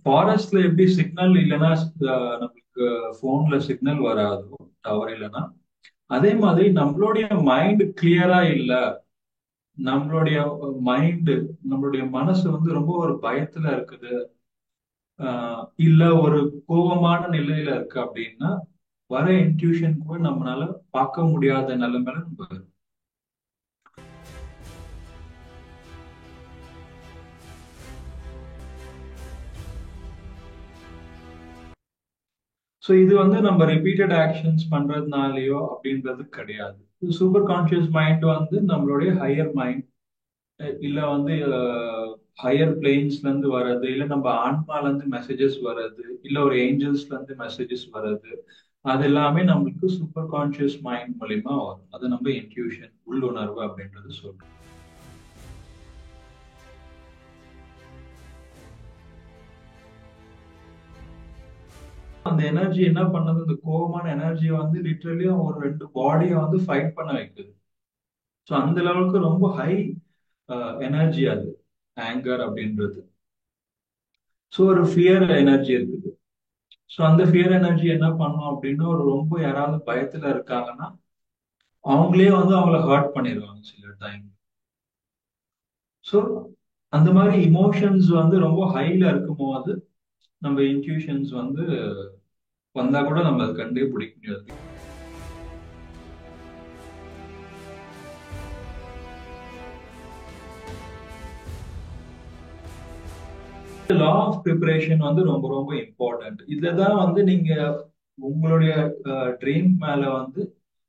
ஃபாரஸ்ட்ல எப்படி சிக்னல் இல்லைன்னா நம்மளுக்கு போன்ல சிக்னல் வராதோ, டவர் இல்லைன்னா, அதே மாதிரி நம்மளுடைய மைண்ட் கிளியரா இல்ல, நம்மளுடைய மைண்ட், நம்மளுடைய மனசு வந்து ரொம்ப ஒரு பயத்துல இருக்குது, இல்ல ஒரு கோபமான நிலையில இருக்கு அப்படின்னா வர இன்ட்யூஷன் கூட நம்மளால பார்க்க முடியாத நிலைமையில நம்ம இருக்கோம். ஸோ இது வந்து நம்ம ரிப்பீட்டட் ஆக்ஷன்ஸ் பண்றதுனாலயோ அப்படின்றது கிடையாது. சூப்பர் கான்ஷியஸ் மைண்ட் வந்து நம்மளுடைய ஹையர் மைண்ட், இல்ல வந்து ஹையர் பிளேன்ஸ்ல இருந்து வர்றது, இல்ல நம்ம ஆன்மால இருந்து மெசேஜஸ் வர்றது, இல்ல ஒரு ஏஞ்சல்ஸ்ல இருந்து மெசேஜஸ் வர்றது, அது எல்லாமே நம்மளுக்கு சூப்பர் கான்ஷியஸ் மைண்ட் மூலியமா வரும். அது நம்ம இன்ட்யூஷன், உள்ளுணர்வு அப்படின்றது சொல்றோம். அந்த எனர்ஜி என்ன பண்ணுது, இந்த கோபமான எனர்ஜி வந்து லிட்டரலி ஒரு ரெண்டு பாடியை வந்து ஃபைட் பண்ண வைக்குது. ஸோ அந்த லெவலுக்கு ரொம்ப ஹை எனர்ஜி அது, ஆங்கர் அப்படின்றது. ஸோ ஒரு ஃபியர் எனர்ஜி இருக்குது. ஸோ அந்த ஃபியர் எனர்ஜி என்ன பண்ணும் அப்படின்னா, ஒரு ரொம்ப யாராவது பயத்துல இருக்காங்கன்னா அவங்களே வந்து அவங்கள ஹர்ட் பண்ணிடுவாங்க சில டைம். ஸோ அந்த மாதிரி இமோஷன்ஸ் வந்து ரொம்ப ஹைல இருக்கும் போது நம்ம இன்ட்யூஷன்ஸ் வந்து வந்தா கூட நம்ம அதை கண்டே பிடிக்க முடியாது. லா ஆஃப் ப்ரிப்பரேஷன் வந்து ரொம்ப ரொம்ப இம்பார்ட்டன்ட். இதுலதான் வந்து நீங்க உங்களுடைய ட்ரீம் மேல வந்து,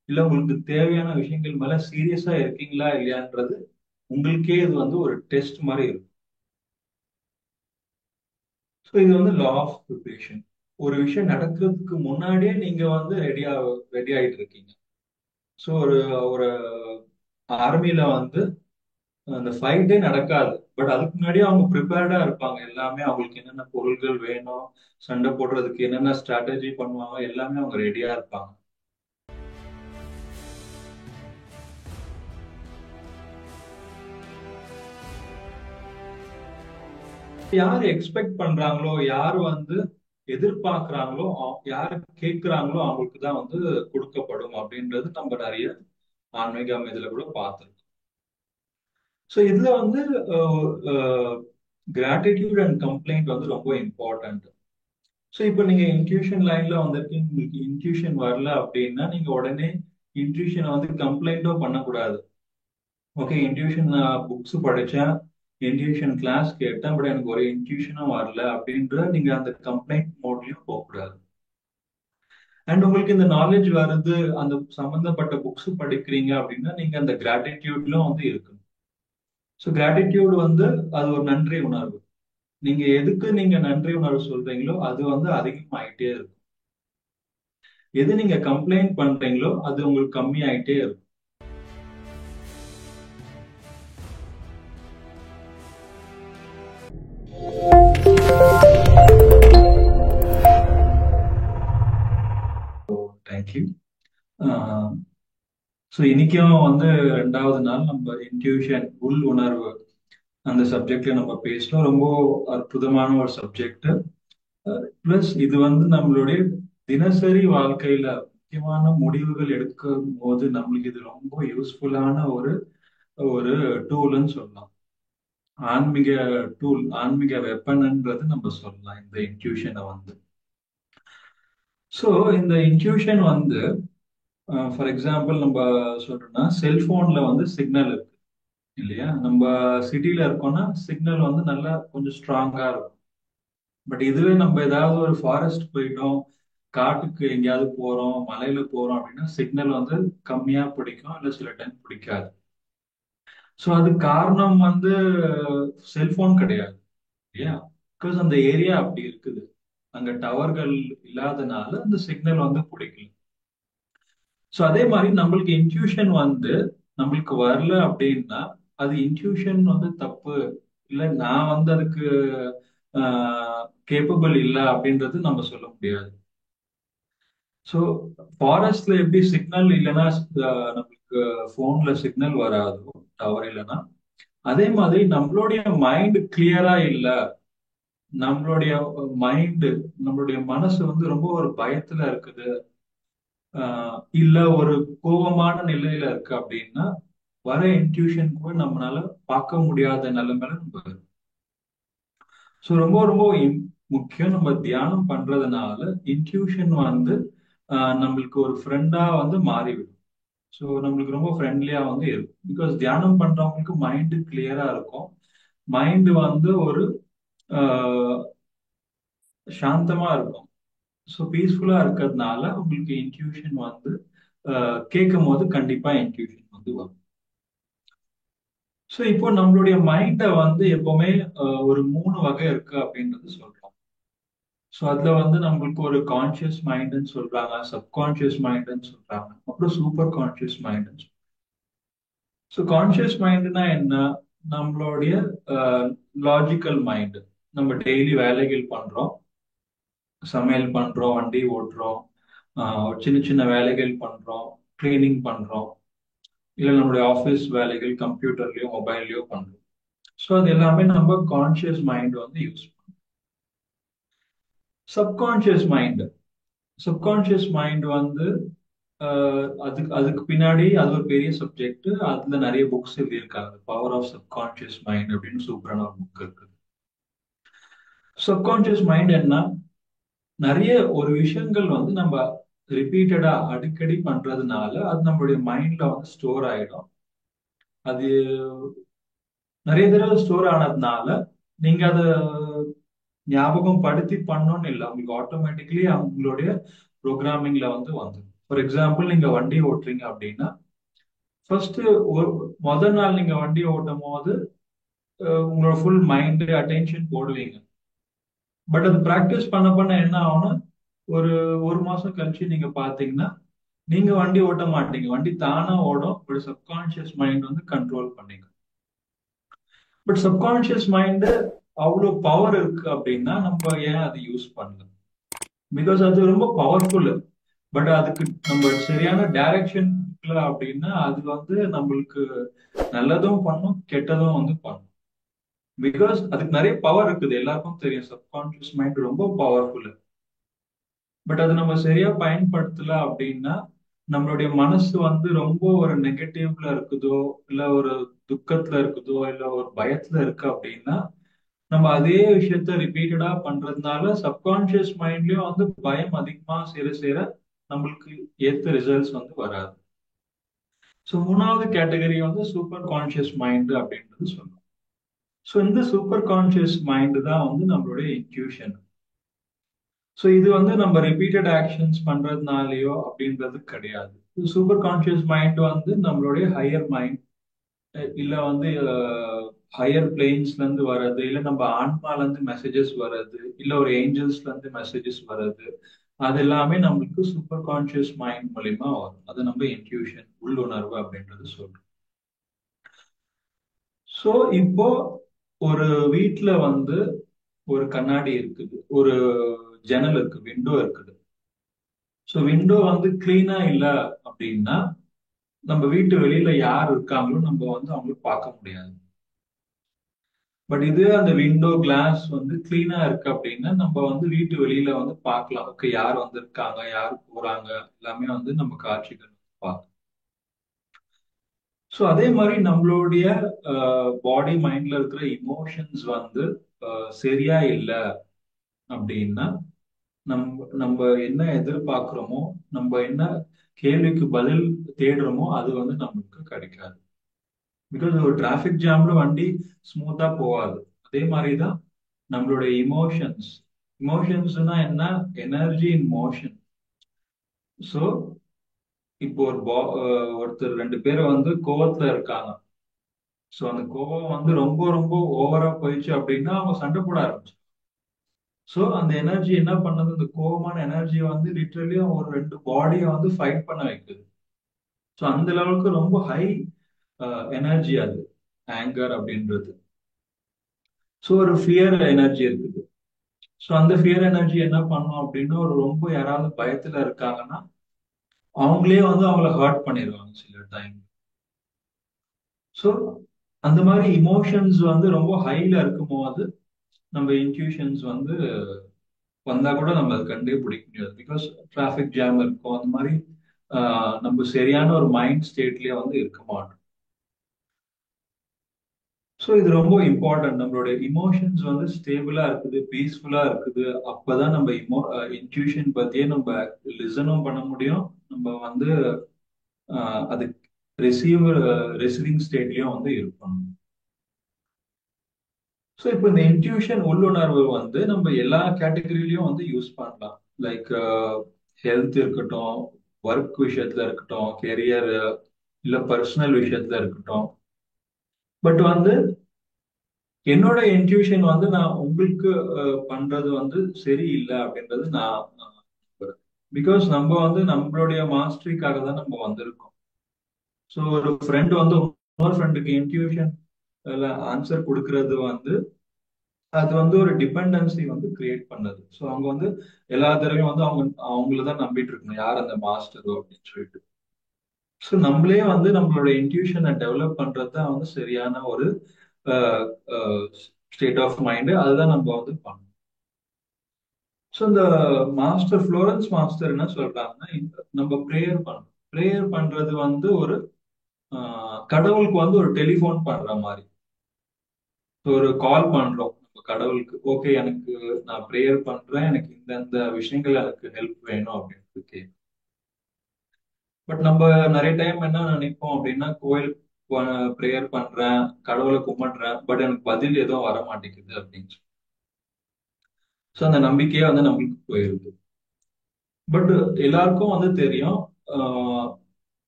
இல்ல உங்களுக்கு தேவையான விஷயங்கள் மேல சீரியஸா இருக்கீங்களா இல்லையான்றது உங்களுக்கே இது வந்து ஒரு டெஸ்ட் மாதிரி இருக்கும். ஸோ இது வந்து லா ஆஃப் ப்ரிப்பரேஷன். ஒரு விஷயம் நடக்கிறதுக்கு முன்னாடியே நீங்க வந்து ரெடி ஆயிட்டு இருக்கீங்க. ஸோ ஒரு ஒரு ஆர்மில வந்து அந்த ஃபைட்டே நடக்காது, பட் அதுக்கு முன்னாடியே அவங்க ப்ரிப்பேர்டா இருப்பாங்க. எல்லாமே அவங்களுக்கு என்னென்ன பொருள்கள் வேணும், சண்டை போடுறதுக்கு என்னென்ன ஸ்ட்ராட்டஜி பண்ணுவாங்க, எல்லாமே அவங்க ரெடியா இருப்பாங்க. யார் எக்ஸ்பெக்ட் பண்றாங்களோ, யார் வந்து எதிர்பார்க்கறாங்களோ, யார் கேட்கிறாங்களோ அவங்களுக்கு தான் வந்து கொடுக்கப்படும் அப்படின்றது நம்ம நிறைய ஆன்மீகம் இதுல கூட பார்த்திருக்கோம். ஸோ இதுல வந்து கிராட்டிடியூட் அண்ட் கம்ப்ளைண்ட் வந்து ரொம்ப இம்பார்ட்டன்ட். ஸோ இப்போ நீங்க இன்ட்யூஷன் லைன்ல வந்திருக்கீங்க, உங்களுக்கு இன்ட்யூஷன் வரல அப்படின்னா நீங்க உடனே இன்ட்யூஷனை வந்து கம்ப்ளைண்டோ பண்ணக்கூடாது. ஓகே, இன்ட்யூஷன் புக்ஸ் படிச்சேன், இன்ட்யூஷன் கிளாஸ் கேட்டேன், பட் எனக்கு ஒரு இன்ட்யூஷனும் வரல அப்படின்ற நீங்க அந்த கம்ப்ளைண்ட் மோட்லயும் போகக்கூடாது. அண்ட் உங்களுக்கு இந்த நாலேஜ் வருது, அந்த சம்பந்தப்பட்ட புக்ஸ் படிக்கிறீங்க அப்படின்னா நீங்க அந்த கிராட்டிடியூட்லும் வந்து இருக்கணும். ஸோ கிராட்டிடியூட் வந்து அது ஒரு நன்றி உணர்வு. நீங்க எதுக்கு நீங்க நன்றி உணர்வு சொல்றீங்களோ அது வந்து அதிகமாயிட்டே இருக்கும். எது நீங்க கம்ப்ளைண்ட் பண்றீங்களோ அது உங்களுக்கு கம்மி ஆயிட்டே இருக்கும். தேங்க்யூ. ஸோ இன்னைக்கும் வந்து ரெண்டாவது நாள் நம்ம இன்ட்யூஷன், உள் உணர்வு, அந்த சப்ஜெக்ட்ல நம்ம பேசணும். ரொம்ப அற்புதமான ஒரு சப்ஜெக்ட். பிளஸ் இது வந்து நம்மளுடைய தினசரி வாழ்க்கையில முக்கியமான முடிவுகள் எடுக்கும் போது நம்மளுக்கு இது ரொம்ப யூஸ்ஃபுல்லான ஒரு ஒரு டூல்னு சொல்லலாம். ஆன்மீக டூல், ஆன்மீக வெப்பன்ன்றது நம்ம சொல்லலாம் இந்த இன்ட்யூஷனை வந்து. ஸோ இந்த இன்ட்யூஷன் வந்து ஃபார் எக்ஸாம்பிள் நம்ம சொல்றோம்னா, செல்போன்ல வந்து சிக்னல் இருக்கு இல்லையா? நம்ம சிட்டில இருக்கோம்னா சிக்னல் வந்து நல்லா கொஞ்சம் ஸ்ட்ராங்கா இருக்கும். பட் இதுவே நம்ம ஏதாவது ஒரு ஃபாரஸ்ட் போயிட்டோம், காட்டுக்கு எங்கேயாவது போறோம், மலையில போறோம் அப்படின்னா சிக்னல் வந்து கம்மியா பிடிக்கும், இல்ல சில டைம் பிடிக்காது. ஸோ அது காரணம் வந்து செல்போன் கிடையாது இல்லையா? பிகாஸ் அந்த ஏரியா அப்படி இருக்குது, அங்க டவர்கள் இல்லாதனால அந்த சிக்னல் வந்து பிடிக்கல. ஸோ அதே மாதிரி நம்மளுக்கு இன்ட்யூஷன் வந்து நம்மளுக்கு வரல அப்படின்னா அது இன்ட்யூஷன் வந்து தப்பு, இல்ல நான் வந்து அதுக்கு கேப்பபிள் இல்லை அப்படின்றது நம்ம சொல்ல முடியாது. ஸோ ஃபாரஸ்ட்ல எப்படி சிக்னல் இல்லைன்னா நம்மளுக்கு போன்ல சிக்னல் வராதோ, டவர் இல்லைன்னா, அதே மாதிரி நம்மளுடைய மைண்ட் கிளியரா இல்ல, நம்மளுடைய மைண்ட், நம்மளுடைய மனசு வந்து ரொம்ப ஒரு பயத்துல இருக்குது, இல்ல ஒரு கோபமான நிலையில இருக்கு அப்படின்னா வர இன்ட்யூஷன் கூட நம்மளால பார்க்க முடியாத நிலைமையில நம்ம. ஸோ ரொம்ப ரொம்ப முக்கியம். நம்ம தியானம் பண்றதுனால இன்ட்யூஷன் வந்து நம்மளுக்கு ஒரு ஃப்ரெண்டா வந்து மாறிவிடும். ஸோ நம்மளுக்கு ரொம்ப ஃப்ரெண்ட்லியா வந்து இருக்கும். பிகாஸ் தியானம் பண்றவங்களுக்கு மைண்டு கிளியரா இருக்கும். மைண்டு வந்து ஒரு சாந்தமா இருக்கும். ஸோ பீஸ்ஃபுல்லா இருக்கிறதுனால உங்களுக்கு இன்ட்யூஷன் வந்து கேட்கும் போது கண்டிப்பா இன்ட்யூஷன் வந்து வரும். ஸோ இப்போ நம்மளுடைய மைண்டை வந்து எப்பவுமே ஒரு 3 வகை இருக்கு அப்படின்றது சொல்றோம். ஸோ அதுல வந்து நம்மளுக்கு ஒரு கான்சியஸ் மைண்டுன்னு சொல்றாங்க, சப்கான்சியஸ் மைண்டுன்னு சொல்றாங்க, அப்புறம் சூப்பர் கான்சியஸ் மைண்டுன்னு. ஸோ கான்சியஸ் மைண்டுனா என்ன? நம்மளுடைய லாஜிக்கல் மைண்டு. நம்ம டெய்லி வேலைகள் பண்றோம், சமையல் பண்றோம், வண்டி ஓட்டுறோம், சின்ன சின்ன வேலைகள் பண்றோம், கிளீனிங் பண்றோம், இல்ல நம்மளுடைய ஆஃபீஸ் வேலைகள் கம்ப்யூட்டர்லயோ மொபைல்லயோ பண்றோம். ஸோ அது எல்லாமே நம்ம கான்சியஸ் மைண்ட் வந்து யூஸ் பண்ணுறோம். Subconscious mind. சப்கான்சியஸ் மைண்ட் வந்து அதுக்கு அதுக்கு பின்னாடி அது ஒரு பெரிய சப்ஜெக்ட். அதுல நிறைய புக்ஸ் எழுதியிருக்காங்க. பவர் ஆஃப் சப்கான்சியஸ் மைண்ட் அப்படின்னு சூப்பரான ஒரு புக் இருக்கு. சப்கான்சியஸ் மைண்ட் என்ன? நிறைய ஒரு விஷயங்கள் வந்து நம்ம ரிப்பீட்டடா அடிக்கடி பண்றதுனால அது நம்மளுடைய மைண்ட்ல வந்து ஸ்டோர் ஆயிடும். அது நிறைய தடவை ஸ்டோர் ஆனதுனால நீங்க அதை ஞாபகம் படுத்தி பண்ணணும்னு இல்லை, உங்களுக்கு ஆட்டோமேட்டிக்கலி அவங்களுடைய ப்ரோக்ராமிங்ல வந்து வந்துடும். ஃபார் எக்ஸாம்பிள், நீங்க வண்டி ஓட்டுறீங்க அப்படின்னா ஃபர்ஸ்ட் ஒரு முதல் நாள் நீங்க வண்டி ஓட்டும் போது உங்களோட ஃபுல் மைண்ட் அட்டென்ஷன் போடுவீங்க. பட் அது ப்ராக்டிஸ் பண்ண பண்ண என்ன ஆகும்னா ஒரு ஒரு மாசம் கழிச்சு நீங்க பாத்தீங்கன்னா நீங்க வண்டி ஓட்ட மாட்டீங்க, வண்டி தானா ஓடும். பட் சப்கான்சியஸ் மைண்ட் வந்து கண்ட்ரோல் பண்ணீங்க. பட் சப்கான்சியஸ் மைண்ட் அவ்வளவு பவர் இருக்கு அப்படின்னா நம்ம ஏன் அதை யூஸ் பண்ணல? பிகாஸ் அது ரொம்ப பவர்ஃபுல். பட் அதுக்கு நம்ம சரியான டைரக்ஷன் கொடுக்கல அப்படின்னா அது வந்து நம்மளுக்கு நல்லதும் பண்ணும், கெட்டதும் வந்து பண்ணும். பிகாஸ் அதுக்கு நிறைய பவர் இருக்குது, எல்லாருக்கும் தெரியும். சப்கான்சியஸ் மைண்ட் ரொம்ப பவர்ஃபுல். பட் அது நம்ம சரியா பயன்படுத்தல அப்படின்னா நம்மளுடைய மனசு வந்து ரொம்ப ஒரு நெகட்டிவ்ல இருக்குதோ, இல்ல ஒரு துக்கத்துல இருக்குதோ, இல்ல ஒரு பயத்துல இருக்கு அப்படின்னா நம்ம அதே விஷயத்த ரிப்பீட்டடா பண்றதுனால சப்கான்சியஸ் மைண்ட்லயும் வந்து பயம் அதிகமா சேர சேர நம்மளுக்கு ஏத்த ரிசல்ட்ஸ் வந்து வராது. ஸோ 3வது கேட்டகரி வந்து சூப்பர் கான்சியஸ் மைண்ட் அப்படின்றது சொல்லுவோம். ஸோ இந்த சூப்பர் கான்சியஸ் மைண்ட் தான் வந்து நம்மளுடைய இன்ட்யூஷன். ஸோ இது வந்து நம்ம ரிப்பீட்டட் ஆக்ஷன்ஸ் பண்றதுனாலயோ அப்படின்றது கிடையாது. சூப்பர் கான்சியஸ் மைண்ட் வந்து நம்மளுடைய ஹையர் மைண்ட், இல்ல வந்து ஹையர் பிளேன்ஸ்ல இருந்து வர்றது, இல்ல நம்ம ஆன்மால இருந்து மெசேஜஸ் வர்றது, இல்ல ஒரு ஏஞ்சல்ஸ்ல இருந்து மெசேஜஸ் வர்றது, அது எல்லாமே நம்மளுக்கு சூப்பர் கான்சியஸ் மைண்ட் மூலியமா வரும். அது நம்ம இன்ட்யூஷன், உள்ளுணர்வு அப்படின்றது சொல்றோம். ஸோ இப்போ ஒரு வீட்டுல வந்து ஒரு கண்ணாடி இருக்குது, ஒரு ஜன்னல் இருக்கு, விண்டோ இருக்குது. ஸோ விண்டோ வந்து கிளீனா இல்ல அப்படின்னா நம்ம வீட்டு வெளியில யார் இருக்காங்களோ நம்ம வந்து அவங்களுக்கு பார்க்க முடியாது. பட் இது அந்த விண்டோ கிளாஸ் வந்து கிளீனா இருக்கு அப்படின்னா நம்ம வந்து வீட்டு வெளியில வந்து பார்க்கலாம். ஓகே, யார் வந்திருக்காங்க, யார் போறாங்க, எல்லாமே வந்து நம்ம காட்சிகள் பார்க்கலாம். ஸோ அதே மாதிரி நம்மளுடைய பாடி மைண்ட்ல இருக்கிற இமோஷன்ஸ் வந்து சரியா இல்லை அப்படின்னா நம்ம நம்ம என்ன எதிர்பார்க்கிறோமோ, நம்ம என்ன கேள்விக்கு பதில் தேடுறோமோ அது வந்து நமக்கு கிடைக்காது. பிகாஸ் ஒரு டிராபிக் ஜாம்ல வண்டி ஸ்மூத்தா போகாது. அதே மாதிரிதான் நம்மளுடைய இமோஷன்ஸ். இமோஷன்ஸ்னா என்ன? Energy in motion. ஸோ இப்போ ஒருத்தர் 2 பேர் வந்து கோவத்துல இருக்காங்க. ஸோ அந்த கோவம் வந்து ரொம்ப ரொம்ப ஓவரா போயிடுச்சு அப்படின்னா அவங்க சண்டை போட ஆரம்பிச்சு. ஸோ அந்த எனர்ஜி என்ன பண்ணுது? அந்த கோவமான எனர்ஜி வந்து லிட்டரலி ஒரு 2 பாடியை வந்து ஃபைட் பண்ண வைக்குது. ஸோ அந்த லெவலுக்கு ரொம்ப ஹை எனர்ஜி அது ஆங்கர் அப்படின்றது. ஸோ ஒரு ஃபியர் எனர்ஜி இருக்குது. ஸோ அந்த ஃபியர் எனர்ஜி என்ன பண்ணும் அப்படின்னா ஒரு ரொம்ப யாராவது பயத்துல இருக்காங்கன்னா அவங்களே வந்து அவங்கள ஹர்ட் பண்ணிடுவாங்க சில டைம். ஸோ அந்த மாதிரி இமோஷன்ஸ் வந்து ரொம்ப ஹைல இருக்கும் போது நம்ம இன்ட்யூஷன்ஸ் வந்து வந்தா கூட நம்ம அதை கண்டே பிடிக்க முடியாது. பிகாஸ் டிராஃபிக் ஜாம் இருக்கும். அந்த மாதிரி நம்ம சரியான ஒரு மைண்ட் ஸ்டேட்லயே வந்து இருக்க மாட்டோம். ஸோ இது ரொம்ப இம்பார்ட்டன்ட். நம்மளுடைய இமோஷன்ஸ் வந்து ஸ்டேபிளா இருக்குது, பீஸ்ஃபுல்லா இருக்குது. அப்பதான் நம்ம இன்ட்யூஷன் பத்தியே நம்ம லிசனும் பண்ண முடியும். நம்ம வந்து அது ரிசீவிங் ஸ்டேட்லயும் வந்து இருக்கணும். ஸோ இப்போ இந்த இன்ட்யூஷன் உள்ளுணர்வு வந்து நம்ம எல்லா கேட்டகரியிலயும் வந்து யூஸ் பண்ணலாம். லைக் ஹெல்த் இருக்கட்டும், ஒர்க் விஷயத்துல இருக்கட்டும், கெரியர் இல்ல பர்சனல் விஷயத்துல இருக்கட்டும். பட் வந்து என்னோட இன்ட்யூஷன் வந்து நான் உங்களுக்கு பண்றது வந்து சரியில்லை அப்படின்றது நான் பிகாஸ் நம்ம வந்து நம்மளுடைய மாஸ்டரிக்காக தான் நம்ம வந்திருக்கோம். ஸோ ஒரு ஃப்ரெண்ட் வந்து இன்னொரு ஃப்ரெண்டுக்கு இன்ட்யூஷன் ஆன்சர் கொடுக்கறது வந்து அது வந்து ஒரு டிபெண்டன்சி வந்து கிரியேட் பண்ணுது. ஸோ அவங்க வந்து எல்லா தடவையும் வந்து அவங்கள தான் நம்பிட்டு இருக்கணும், யார் அந்த மாஸ்டரோ அப்படின்னு சொல்லிட்டு. ஸோ நம்மளே வந்து நம்மளோட இன்ட்யூஷனை டெவலப் பண்றது தான் வந்து சரியான ஒரு ஸ்டேட் ஆஃப் மைண்டு. அதுதான் நம்ம வந்து பண்ணணும். ஸோ இந்த ஃப்ளோரன்ஸ் மாஸ்டர் என்ன சொல்றாங்கன்னா, நம்ம ப்ரேயர் பண்ணணும். ப்ரேயர் பண்றது வந்து ஒரு கடவுளுக்கு வந்து ஒரு டெலிஃபோன் பண்ற மாதிரி. ஒரு கால் பண்றோம் நம்ம கடவுளுக்கு. ஓகே, எனக்கு நான் ப்ரேயர் பண்றேன், எனக்கு இந்த விஷயங்கள் எனக்கு ஹெல்ப் வேணும் அப்படின்னு. பட் நம்ம நிறைய டைம் என்ன நினைப்போம் அப்படின்னா, கோயிலுக்கு ப்ரேயர் பண்றேன், கடவுளை கும்பிடுறேன், பட் எனக்கு பதில் எதுவும் வர மாட்டேங்குது அப்படின்னு. ஸோ அந்த நம்பிக்கையே வந்து நம்மளுக்கு போயிருது. பட் எல்லாருக்கும் வந்து தெரியும்,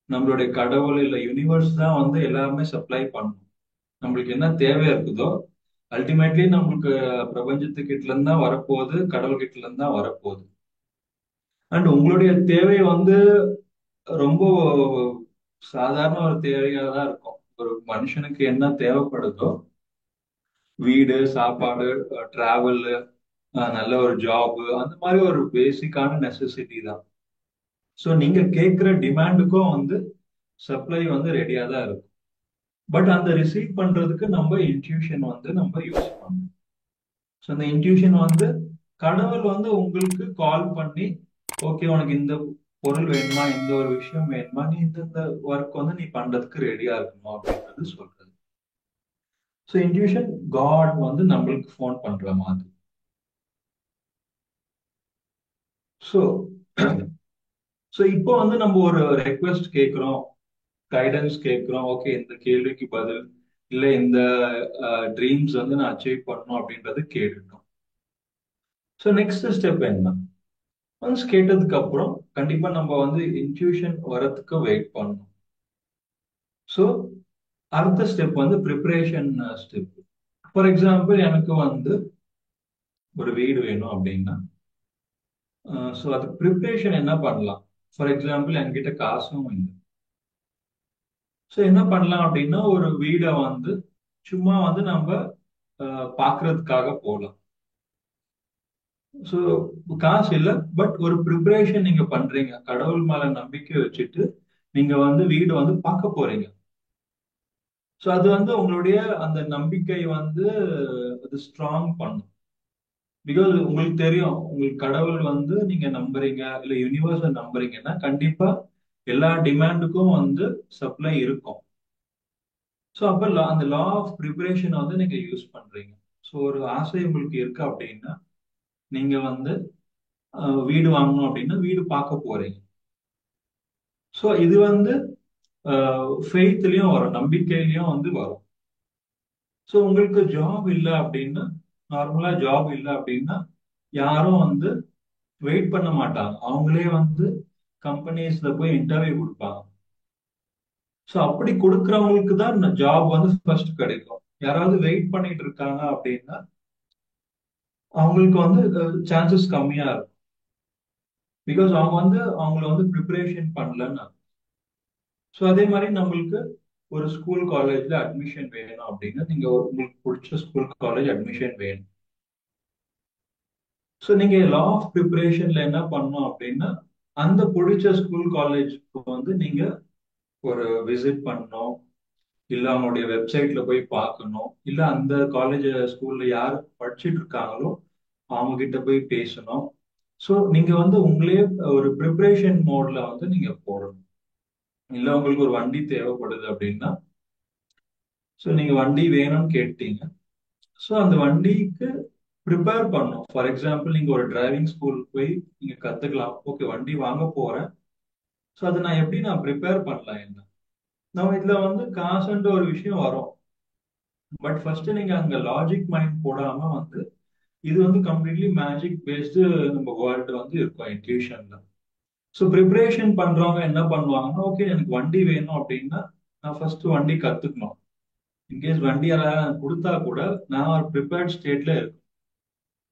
நம்மளுடைய கடவுள் இல்ல யூனிவர்ஸ் தான் வந்து எல்லாருமே சப்ளை பண்ணணும். நம்மளுக்கு என்ன தேவை இருக்குதோ அல்டிமேட்லி நம்மளுக்கு பிரபஞ்சத்துக்கிட்ட இருந்து தான் வரப்போகுது, கடவுள்கிட்ட இருந்து தான் வரப்போகுது. அண்ட் உங்களுடைய தேவை வந்து ரொம்ப சாதாரண ஒரு தேவையா தான் இருக்கும். ஒரு மனுஷனுக்கு என்ன தேவைப்படுதோ, வீடு, சாப்பாடு, டிராவல், நல்ல ஒரு ஜாப், அந்த மாதிரி ஒரு பேசிக்கான நெசசிட்டி தான். ஸோ நீங்க கேட்கிற டிமாண்டுக்கும் வந்து சப்ளை வந்து ரெடியா தான் இருக்கும். பட் அந்த ரிசீவ் பண்றதுக்கு நம்ம இன்ட்யூஷன் வந்து நம்ம யூஸ் பண்ணணும். ஸோ அந்த இன்ட்யூஷன் வந்து கடவுள் வந்து உங்களுக்கு கால் பண்ணி, ஓகே உனக்கு இந்த பொருள் வேணுமா, இந்த ஒரு விஷயம் வேணுமா, நீ இந்த ஒர்க் வந்து நீ பண்றதுக்கு ரெடியா இருக்கணும் அப்படின்றது சொல்றது. ஸோ இன்ட்யூஷன் காட் வந்து நம்மளுக்கு ஃபோன் பண்ற மாதிரி. ஸோ ஸோ இப்போ வந்து நம்ம ஒரு ரெக்வெஸ்ட் கேட்கிறோம், கைடன்ஸ் கேட்கிறோம். ஓகே, இந்த கேள்விக்கு பதில் இல்ல இந்த ட்ரீம்ஸ் வந்து நான் அச்சீவ் பண்ணணும் அப்படின்றது கேட்டுட்டோம். ஸோ நெக்ஸ்ட் ஸ்டெப் என்ன? ஒன்ஸ் கேட்டதுக்கு அப்புறம் கண்டிப்பா நம்ம வந்து இன்ட்யூஷன் வரதுக்கு வெயிட் பண்ணணும். ஸோ அடுத்த ஸ்டெப் வந்து ப்ரிப்பரேஷன் ஸ்டெப். ஃபார் எக்ஸாம்பிள், எனக்கு வந்து ஒரு வீடு வேணும் அப்படின்னா, ஸோ அதுக்கு ப்ரிப்பரேஷன் என்ன பண்ணலாம்? ஃபார் எக்ஸாம்பிள், என்கிட்ட காசும் இல்லை. ஸோ என்ன பண்ணலாம் அப்படின்னா, ஒரு வீடை வந்து சும்மா வந்து நம்ம பார்க்கிறதுக்காக போகலாம். ஸோ காசு இல்லை, பட் ஒரு ப்ரிப்பரேஷன் நீங்க பண்றீங்க. கடவுள் மேல நம்பிக்கை வச்சுட்டு நீங்க வந்து வீடு வந்து பார்க்க போறீங்க. ஸோ அது வந்து உங்களுடைய அந்த நம்பிக்கை வந்து அது ஸ்ட்ராங் பண்ணும். பிகாஸ் உங்களுக்கு தெரியும், உங்களுக்கு கடவுள் வந்து நீங்க நம்புறீங்க இல்ல யூனிவர்ஸை நம்புறீங்கன்னா கண்டிப்பா எல்லா டிமாண்டுக்கும் வந்து சப்ளை இருக்கும். ஸோ அப்ப அந்த லா ஆஃப் ப்ரிப்பரேஷன் வந்து நீங்க யூஸ் பண்றீங்க. ஸோ ஒரு ஆசை உங்களுக்கு இருக்கு அப்படின்னா, நீங்க வந்து வீடு வாங்கணும் அப்படின்னா வீடு பார்க்க போறீங்க. ஸோ இது வந்து ஃபெய்த்லயும் வரும், நம்பிக்கையிலயும் வந்து வரும். ஸோ உங்களுக்கு ஜாப் இல்லை அப்படின்னா, நார்மலா ஜாப் இல்லை அப்படின்னா யாரும் வந்து வெயிட் பண்ண மாட்டாங்க. அவங்களே வந்து கம்பெனிஸ்ல போய் இன்டர்வியூ கொடுப்பாங்க. ஸோ அப்படி கொடுக்கறவங்களுக்கு தான் ஜாப் வந்து ஃபர்ஸ்ட் கிடைக்கும். யாராவது வெயிட் பண்ணிட்டு இருக்காங்க அப்படின்னா அவங்களுக்கு வந்து சான்சஸ் கம்மியா இருக்கும். பிகாஸ் அவங்க வந்து அவங்கள வந்து ப்ரிப்பரேஷன் பண்ணலன்னு. ஸோ அதே மாதிரி நம்மளுக்கு ஒரு ஸ்கூல் காலேஜ்ல அட்மிஷன் வேணும் அப்படின்னா, நீங்க உங்களுக்கு பிடிச்ச ஸ்கூல் காலேஜ் அட்மிஷன் வேணும். ஸோ நீங்க லா ஆஃப் ப்ரிப்பரேஷன்ல என்ன பண்ணணும் அப்படின்னா, அந்த பிடிச்ச ஸ்கூல் காலேஜ்க்கு வந்து நீங்க ஒரு விசிட் பண்ணணும். இல்ல அவங்களுடைய வெப்சைட்ல போய் பார்க்கணும், இல்ல அந்த காலேஜ் ஸ்கூல்ல யார் படிச்சுட்டு இருக்காங்களோ அவங்க கிட்ட போய் பேசணும். ஸோ நீங்க வந்து உங்களே ஒரு ப்ரிப்பரேஷன் மோட்ல வந்து நீங்க போடணும். இல்ல உங்களுக்கு ஒரு வண்டி தேவைப்படுது அப்படின்னா, ஸோ நீங்க வண்டி வேணும்னு கேட்டீங்க. ஸோ அந்த வண்டிக்கு ப்ரிப்பேர் பண்ணணும். ஃபார் எக்ஸாம்பிள் நீங்க ஒரு டிரைவிங் ஸ்கூல் போய் நீங்க கத்துக்கலாம். ஓகே, வண்டி வாங்க போறேன். ஸோ அதை நான் எப்படி நான் ப்ரிப்பேர் பண்ணலாம் என்ன? நம்ம இதுல வந்து காசுன்ற ஒரு விஷயம் வரும். பட் ஃபர்ஸ்ட் நீங்க அங்க லாஜிக் மைண்ட் போடாம வந்து இது வந்து கம்ப்ளீட்லி மேஜிக் பேஸ்டு நம்ம வேர்ல்டு வந்து இருக்கும் இன்ட்யூஷன்ல. ஸோ ப்ரிப்பரேஷன் பண்றவங்க என்ன பண்ணுவாங்கன்னா, ஓகே எனக்கு வண்டி வேணும் அப்படின்னா நான் ஃபர்ஸ்ட் வண்டி கத்துக்கணும். இன்கேஸ் வண்டி யாராவது கொடுத்தா கூட நான் ஒரு ப்ரிப்பேர்ட் ஸ்டேட்ல இருக்கேன்.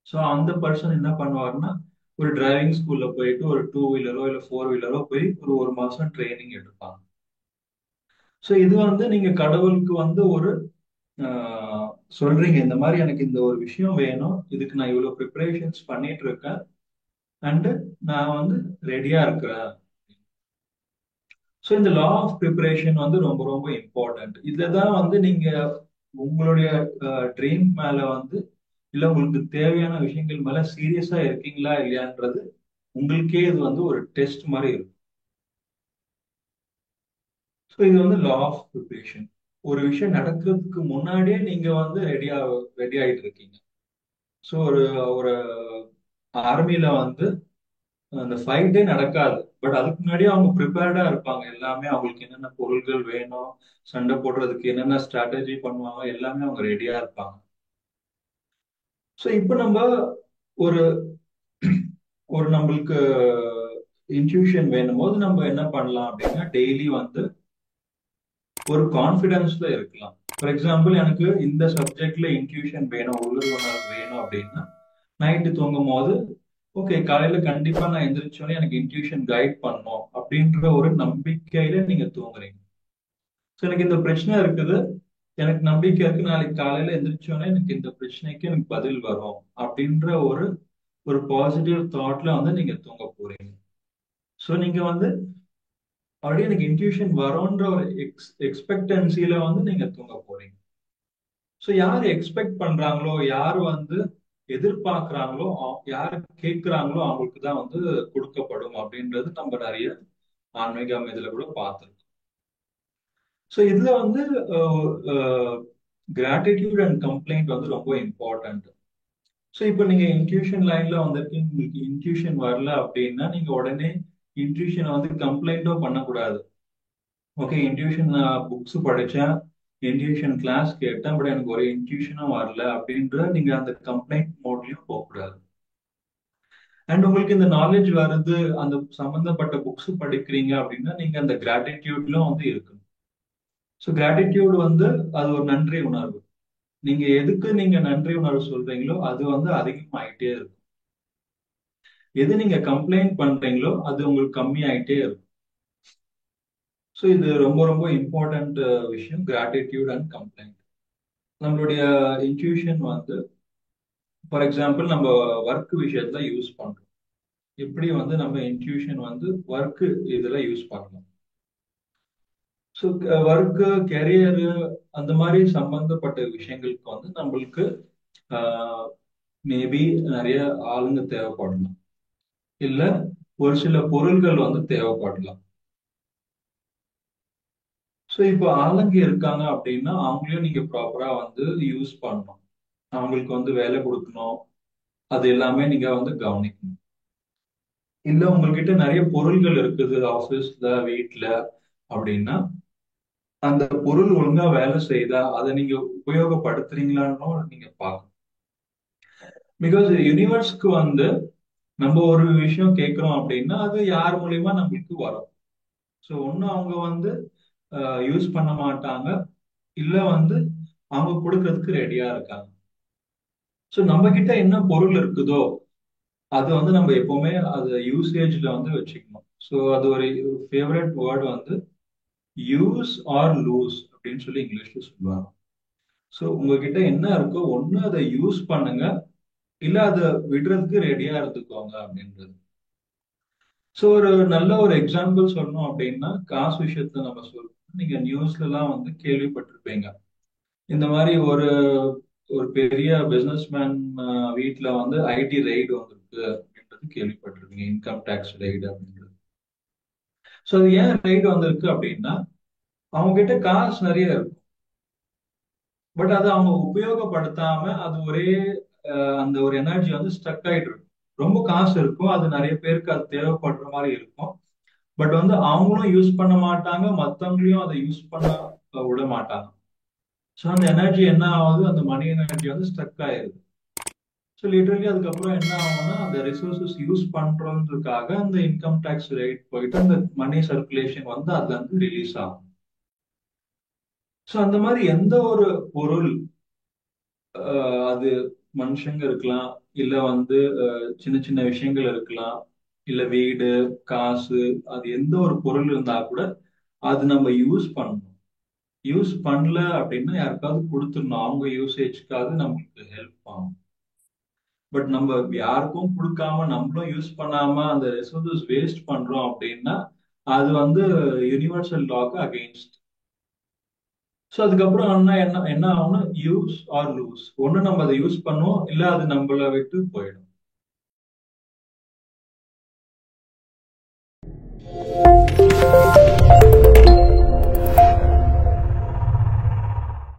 ஸோ அந்த பர்சன் என்ன பண்ணுவாருன்னா ஒரு டிரைவிங் ஸ்கூல்ல போயிட்டு ஒரு டூ வீலரோ இல்ல ஃபோர் வீலரோ போய் ஒரு மாசம் ட்ரைனிங் எடுப்பாங்க. ஸோ இது வந்து நீங்க கடவுளுக்கு வந்து ஒரு ஆஹ், சொல்றீங்க இந்த மாதிரி எனக்கு இந்த ஒரு விஷயம் வேணும், இதுக்கு நான் இவ்வளவு ப்ரிப்பரேஷன்ஸ் பண்ணிட்டு இருக்கேன் அண்ட் நான் வந்து ரெடியா இருக்கிறேன். ஸோ இந்த லா ஆஃப் ப்ரிப்பரேஷன் வந்து ரொம்ப ரொம்ப இம்பார்ட்டன்ட். இதுலதான் வந்து நீங்க உங்களுடைய ட்ரீம் மேல வந்து இல்ல உங்களுக்கு தேவையான விஷயங்கள் மேல சீரியஸா இருக்கீங்களா இல்லையான்றது உங்களுக்கே இது வந்து ஒரு டெஸ்ட் மாதிரி இருக்கும். ஸோ இது வந்து லா ஆஃப் ப்ரிப்பரேஷன். ஒரு விஷயம் நடக்கிறதுக்கு முன்னாடியே நீங்க வந்து ரெடி ஆயிட்டு இருக்கீங்க. ஸோ ஒரு ஒரு ஆர்மில வந்து அந்த ஃபைட்டே நடக்காது. பட் அதுக்கு முன்னாடியே அவங்க ப்ரிப்பேர்டா இருப்பாங்க. எல்லாமே அவங்களுக்கு என்னென்ன பொருள்கள் வேணும், சண்டை போடுறதுக்கு என்னென்ன ஸ்ட்ராட்டஜி பண்ணுவாங்க, எல்லாமே அவங்க ரெடியா இருப்பாங்க. ஸோ இப்போ நம்ம ஒரு ஒரு நம்மளுக்கு இன்ட்யூஷன் வேணும் போது நம்ம என்ன பண்ணலாம் அப்படின்னா டெய்லி வந்து ஒரு கான்ஃபிடன்ஸ்ல இருக்கலாம். ஃபார் எக்ஸாம்பிள் எனக்கு இந்த சப்ஜெக்ட்ல இன்ட்யூஷன் வேணும், உள்ளுணர்வு வேணும் அப்படின்னா நைட்டு தூங்கும் போது ஓகே காலையில கண்டிப்பா நான் எந்திரிச்சோன்னே எனக்கு இன்ட்யூஷன் கைட் பண்ணும் அப்படின்ற ஒரு நம்பிக்கையில நீங்க தூங்குறீங்க. ஸோ எனக்கு இந்த பிரச்சனை இருக்குது, எனக்கு நம்பிக்கை இருக்கு நாளைக்கு காலையில எந்திரிச்சோன்னே எனக்கு இந்த பிரச்சனைக்கு எனக்கு பதில் வரும் அப்படின்ற ஒரு ஒரு பாசிட்டிவ் தாட்ல வந்து நீங்க தூங்க போறீங்க. ஸோ நீங்க வந்து ஆல்ரெடி எனக்கு இன்ட்யூஷன் வரும்ன்ற ஒரு எக்ஸ்பெக்டன்சில வந்து நீங்க தூங்க போறீங்க. ஸோ யார் எக்ஸ்பெக்ட் பண்றாங்களோ, யார் வந்து எதிர்பார்க்கறாங்களோ, யார் கேட்கிறாங்களோ அவங்களுக்கு தான் வந்து கொடுக்கப்படும் அப்படின்றது நம்ம நிறைய ஆன்மீகம் இதுல கூட பார்த்திருக்கோம். ஸோ இதுல வந்து கிராட்டிடியூட் அண்ட் கம்ப்ளைண்ட் வந்து ரொம்ப இம்பார்ட்டன்ட். ஸோ இப்போ நீங்க இன்ட்யூஷன் லைன்ல வந்திருக்கீங்க, உங்களுக்கு இன்ட்யூஷன் வரல அப்படின்னா நீங்க உடனே இன்ட்யூஷனை வந்து கம்ப்ளைண்ட்டும் பண்ணக்கூடாது. ஓகே இன்ட்யூஷன் புக்ஸ் படிச்சேன், இன்ட்யூஷன் கிளாஸ் கேட்டேன், பட் எனக்கு ஒரு இன்ட்யூஷனும் வரல அப்படின்ற நீங்க அந்த கம்ப்ளைண்ட் மோட்லயும் போகக்கூடாது. அண்ட் உங்களுக்கு இந்த நாலேஜ் வருது, அந்த சம்பந்தப்பட்ட புக்ஸ் படிக்கிறீங்க அப்படின்னா நீங்க அந்த கிராட்டிடியூட்லும் வந்து இருக்கணும். ஸோ கிராட்டிடியூட் வந்து அது ஒரு நன்றி உணர்வு. நீங்க எதுக்கு நீங்க நன்றி உணர்வு சொல்றீங்களோ அது வந்து அதிகமாயிட்டே இருக்கும். எது நீங்க கம்ப்ளைண்ட் பண்றீங்களோ அது உங்களுக்கு கம்மி ஆயிட்டே இருக்கும். ஸோ இது ரொம்ப ரொம்ப இம்பார்ட்டன்ட் விஷயம், கிராட்டிடியூட் அண்ட் கம்ப்ளைண்ட். நம்மளுடைய இன்ட்யூஷன் வந்து ஃபார் எக்ஸாம்பிள் நம்ம ஒர்க் விஷயத்துல யூஸ் பண்றோம். எப்படி வந்து நம்ம இன்ட்யூஷன் வந்து ஒர்க் இதுல யூஸ் பண்ணலாம். ஸோ ஒர்க்கு, கெரியரு அந்த மாதிரி சம்பந்தப்பட்ட விஷயங்களுக்கு வந்து நம்மளுக்கு மேபி நிறைய ஆளுங்க தேவைப்படலாம், இல்ல ஒரு சில பொருள்கள் வந்து தேவைப்படலாம். ஸோ இப்போ ஆளுங்க இருக்காங்க அப்படின்னா அவங்களையும் நீங்க ப்ராப்பரா வந்து யூஸ் பண்ணணும். அவங்களுக்கு வந்து வேலை கொடுக்கணும், அது எல்லாமே நீங்க வந்து கவனிக்கணும். இல்ல உங்ககிட்ட நிறைய பொருள்கள் இருக்குது ஆபீஸ்ல வீட்ல அப்படின்னா அந்த பொருள் ஒழுங்கா வேலை செய்தா அதை நீங்க உபயோகப்படுத்துறீங்களான்னு நீங்க பார்க்கணும். பிகாஸ் யூனிவர்ஸ்க்கு வந்து நம்ம ஒரு விஷயம் கேட்கிறோம் அப்படின்னா அது யார் மூலியமா நம்மளுக்கு வரும். ஸோ ஒண்ணு அவங்க வந்து யூஸ் பண்ண மாட்டாங்க, இல்ல வந்து அவங்க கொடுக்கறதுக்கு ரெடியா இருக்காங்க. ஸோ நம்ம கிட்ட என்ன பொருள் இருக்குதோ அது வந்து நம்ம எப்பவுமே அது யூசேஜ்ல வந்து வச்சுக்கணும். ஸோ அது ஒரு ஃபேவரட் வேர்டு வந்து யூஸ் ஆர் லூஸ் அப்படின்னு சொல்லி இங்கிலீஷ்ல சொல்லுவாங்க. ஸோ உங்ககிட்ட என்ன இருக்கோ ஒண்ணு அதை யூஸ் பண்ணுங்க, இல்ல அதை விடுறதுக்கு ரெடியா இருந்துக்கோங்க அப்படின்றது. ஸோ ஒரு நல்ல ஒரு எக்ஸாம்பிள் சொல்லணும் அப்படின்னா காசு விஷயத்துல நம்ம சொல்றோம். நீங்க நியூஸ்ல எல்லாம் வந்து கேள்விப்பட்டிருப்பீங்க. இந்த மாதிரி ஒரு ஒரு பெரிய பிசினஸ்மேன் வீட்ல வந்து ஐடி ரெய்டு வந்திருக்கு அப்படின்றது கேள்விப்பட்டிருக்கீங்க. இன்கம் டேக்ஸ் ரெய்டு அப்படின்றது. ஸோ அது ஏன் ரெய்டு வந்திருக்கு அப்படின்னா, அவங்க கிட்ட காசு நிறைய இருக்கும். பட் அதை அவங்க உபயோகப்படுத்தாம அது ஒரே அந்த ஒரு எனர்ஜி வந்து ஸ்டக் ஆயிட்டு இருக்கும். ரொம்ப காசு இருக்கும், அது நிறைய பேருக்கு அது தேவைப்படுற மாதிரி இருக்கும். பட் வந்து அவங்களும் யூஸ் பண்ண மாட்டாங்க, மத்தவங்களையும் அதை யூஸ் பண்ண விட மாட்டாங்க. ஸோ அந்த எனர்ஜி என்ன ஆகுது, அந்த மணி எனர்ஜி வந்து ஸ்டக் ஆயிருது. ஸோ லிட்டரலி அதுக்கப்புறம் என்ன ஆகும்னா, அந்த ரிசோர்சஸ் யூஸ் பண்றதுக்காக அந்த இன்கம் டேக்ஸ் ரேட் போயிட்டு அந்த மணி சர்க்குலேஷன் வந்து அதுல இருந்து ரிலீஸ் ஆகும். ஸோ அந்த மாதிரி எந்த ஒரு பொருள், அது மனுஷங்க இருக்கலாம், இல்ல வந்து சின்ன சின்ன விஷயங்கள் இருக்கலாம், இல்ல வீடு, காசு, அது எந்த ஒரு பொருள் இருந்தா கூட அது நம்ம யூஸ் பண்ணணும். யூஸ் பண்ணல அப்படின்னா யாருக்காவது கொடுத்துடணும், அவங்க யூசேஜ்க்காக நம்மளுக்கு ஹெல்ப் ஆகும். பட் நம்ம யாருக்கும் கொடுக்காம நம்மளும் யூஸ் பண்ணாம அந்த ரிசோர்சஸ் வேஸ்ட் பண்றோம் அப்படின்னா அது வந்து யுனிவர்சல் லாக்கு அகெயின்ஸ்ட். ஸோ அதுக்கப்புறம் என்ன என்ன என்ன ஆகும்னா, யூஸ் ஆர் லூஸ். ஒண்ணு நம்ம அதை யூஸ் பண்ணுவோம், இல்ல அது நம்மள விட்டு போயிடும்.